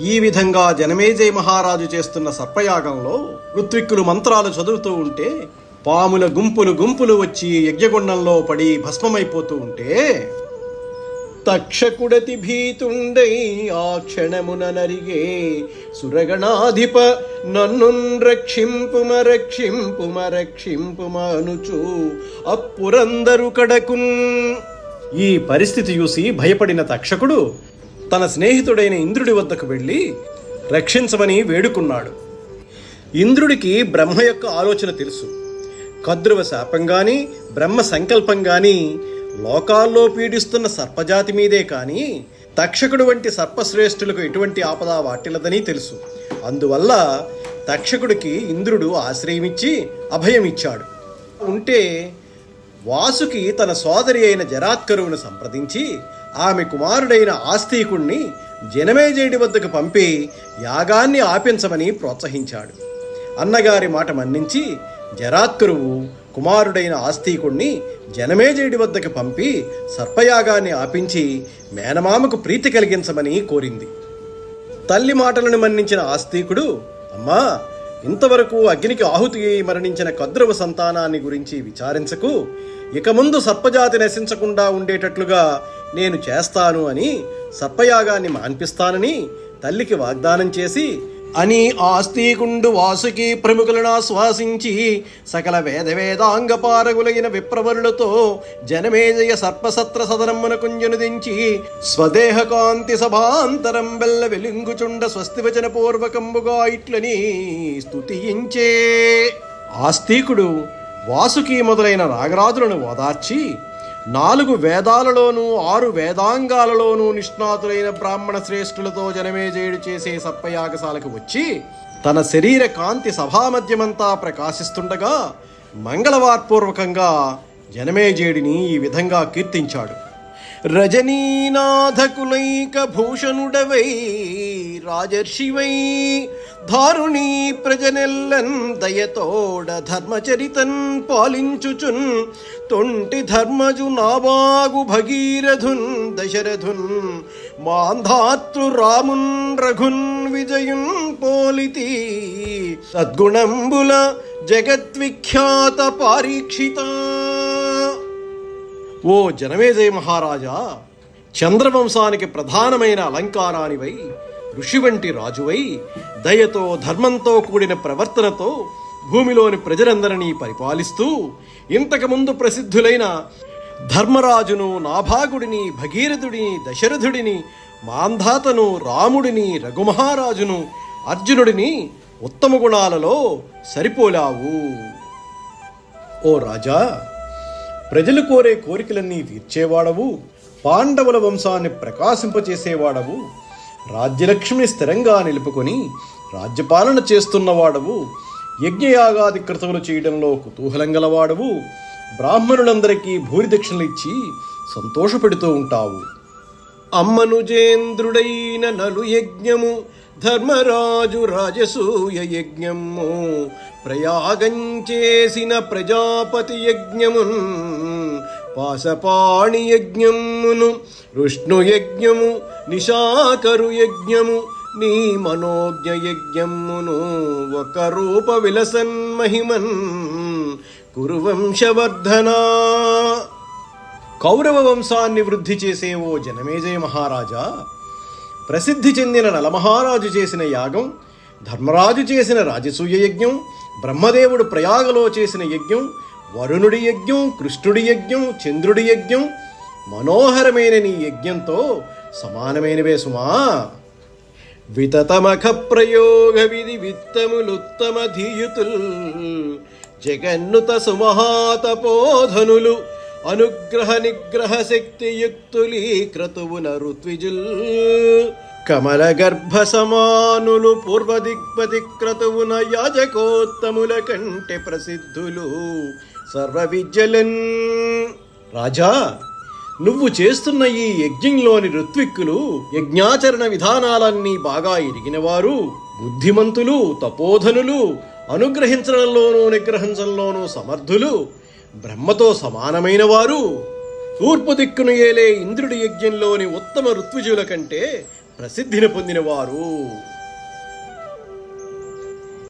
ఈ విధంగా జనమేజయ మహారాజు చేస్తున్న సర్పయాగంలో ఋత్విక్కులు మంత్రాలు చదువుతూ ఉంటే పాముల గుంపులు గుంపులు వచ్చి యజ్ఞగుండంలో పడి భస్మమైపోతూ ఉంటే తక్షకుడతి భీతుండై ఆ క్షణమున నరిగే సురగణాధిప నన్ను రక్షింపుమ రక్షింపుమ రక్షింపుమ అనుచు అప్పురందరు కడకున్. ఈ పరిస్థితి చూసి భయపడిన తక్షకుడు తన స్నేహితుడైన ఇంద్రుడి వద్దకు వెళ్ళి రక్షించమని వేడుకున్నాడు. ఇంద్రుడికి బ్రహ్మ యొక్క ఆలోచన తెలుసు. కద్రువ శాపం గాని బ్రహ్మ సంకల్పం గాని లోకాల్లో పీడిస్తున్న సర్పజాతి మీదే కానీ తక్షకుడు వంటి సర్పశ్రేష్ఠులకు ఎటువంటి ఆపద వాటిల్లదని తెలుసు. అందువల్ల తక్షకుడికి ఇంద్రుడు ఆశ్రయమిచ్చి అభయమిచ్చాడు. ఉంటే వాసుకి తన సోదరి అయిన జరాత్కరువును సంప్రదించి ఆమె కుమారుడైన ఆస్తికుణ్ణి జనమేజయుడి వద్దకు పంపి యాగాన్ని ఆపించమని ప్రోత్సహించాడు. అన్నగారి మాట మన్నించి జరాత్కరువు కుమారుడైన ఆస్తికుణ్ణి జనమేజయుడి వద్దకు పంపి సర్పయాగాన్ని ఆపించి మేనమామకు ప్రీతి కలిగించమని కోరింది. తల్లి మాటలను మన్నించిన ఆస్తికుడు, అమ్మా, ఇంతవరకు అగ్నికి ఆహుతి మరణించిన కద్రువ సంతానాన్ని గురించి విచారించకు, ఇక ముందు సర్పజాతి నశించకుండా ఉండేటట్లుగా నేను చేస్తాను అని సర్పయాగాన్ని మాన్పిస్తానని తల్లికి వాగ్దానం చేసి అని ఆస్తికుండు వాసుకి ప్రముఖులను ఆశ్వాసించి సకల వేదాంగపారగులైన విప్రవరులతో జనమేజయ సర్పసత్ర సదనమ్మున కుంజనుదించి స్వదేహ కాంతి సభాంతరం బెల్ల వెలింగుచుండ స్వస్తివచన పూర్వకంబుగా ఇట్లని స్తుతించే. ఆస్తికుడు వాసుకి మొదలైన నాగరాజులను ఓదార్చి 4 వేదాలలోనూ 6 వేదాంగాలలోనూ నిష్ణాతులైన బ్రాహ్మణ శ్రేష్ఠులతో జనమేజయుడు చేసే సర్పయాగశాలకు వచ్చి తన శరీర కాంతి సభామధ్యమంతా ప్రకాశిస్తుండగా మంగళవార్పూర్వకంగా జనమేజయుడిని ఈ విధంగా కీర్తించాడు. రజనీనాథ కులైక భూషణుడవై రాజర్షివై ధారుణీ ప్రజనెల్లన్ దయతోడ ధర్మచరితన్ పాలించుచున్ తొంటి ధర్మజు నాబాగు భగీరథున్ దశరథున్ మాంధాతృ రామున్ రఘున్ విజయున్ పోలితి సద్గుణంబుల జగద్విఖ్యాత పారీక్షిత. ఓ జనమేజయ మహారాజా, చంద్రవంశానికి ప్రధానమైన అలంకారానివై ఋషి వంటి రాజువై దయతో ధర్మంతో కూడిన ప్రవర్తనతో భూమిలోని ప్రజలందరినీ పరిపాలిస్తూ ఇంతకుముందు ప్రసిద్ధులైన ధర్మరాజును, నాభాగుడిని, భగీరథుడిని, దశరథుడిని, మాంధాతను, రాముడిని, రఘుమహారాజును, అర్జునుడిని ఉత్తమ గుణాలలో సరిపోలావు. ఓ రాజా, ప్రజలు కోరే కోరికలన్నీ తీర్చేవాడవు, పాండవుల వంశాన్ని ప్రకాశింపచేసేవాడవు, రాజ్యలక్ష్మిని స్థిరంగా నిలుపుకొని రాజ్యపాలన చేస్తున్నవాడవు, యజ్ఞయాగాది క్రతువులు చేయడంలో కుతూహలం గలవాడవు, బ్రాహ్మణులందరికీ భూరిదక్షిణలు ఇచ్చి సంతోషపెడుతూ ఉంటావు. అమ్మనుజేంద్రుడైన నలు యజ్ఞము ధర్మరాజు రాజసూయ యజ్ఞము ప్రయాగం చేసిన ప్రజాపతి యజ్ఞమున్ పాశపాణి యజ్ఞమును విష్ణు యజ్ఞము నిశాకరు యజ్ఞము నీ మనోజ్ఞ యజ్ఞమును ఒక రూప విలసన్ మహిమన్ కురువంశవర్ధనా. కౌరవ వంశాన్ని వృద్ధి చేసే ఓ జనమేజయ మహారాజా, ప్రసిద్ధి చెందిన నలమహారాజు చేసిన యాగం, ధర్మరాజు చేసిన రాజసూయ యజ్ఞం, బ్రహ్మదేవుడు ప్రయాగలో చేసిన యజ్ఞం, వరుణుడి యజ్ఞం, కృష్ణుడి యజ్ఞం, చంద్రుడి యజ్ఞం మనోహరమైన నీ యజ్ఞంతో సమానమైనవే సుమా. వితతమఖ ప్రయోగ విధి విత్తములుత్తమ ధీయుతుల్ జగన్నుత సుమహాతపోధనులు అనుగ్రహ నిగ్రహ శక్తియుక్తులీ క్రతువున ఋత్విజుల్ కమల గర్భ సమానులు పూర్వదిక్పతి క్రతువున యాజకోత్తముల కంటే ప్రసిద్ధులు సర్వ విద్యలన్. రాజా, నువ్వు చేస్తున్న ఈ యజ్ఞంలోని ఋత్విక్కులు యజ్ఞాచరణ విధానాలన్నీ బాగా ఎరిగినవారు, బుద్ధిమంతులు, తపోధనులు, అనుగ్రహించడంలోనూ నిగ్రహించడంలోనూ సమర్థులు, బ్రహ్మతో సమానమైన వారు, తూర్పు దిక్కును ఏలే ఇంద్రుడి యజ్ఞంలోని ఉత్తమ ఋత్విజుల కంటే ప్రసిద్ధిని పొందినవారు.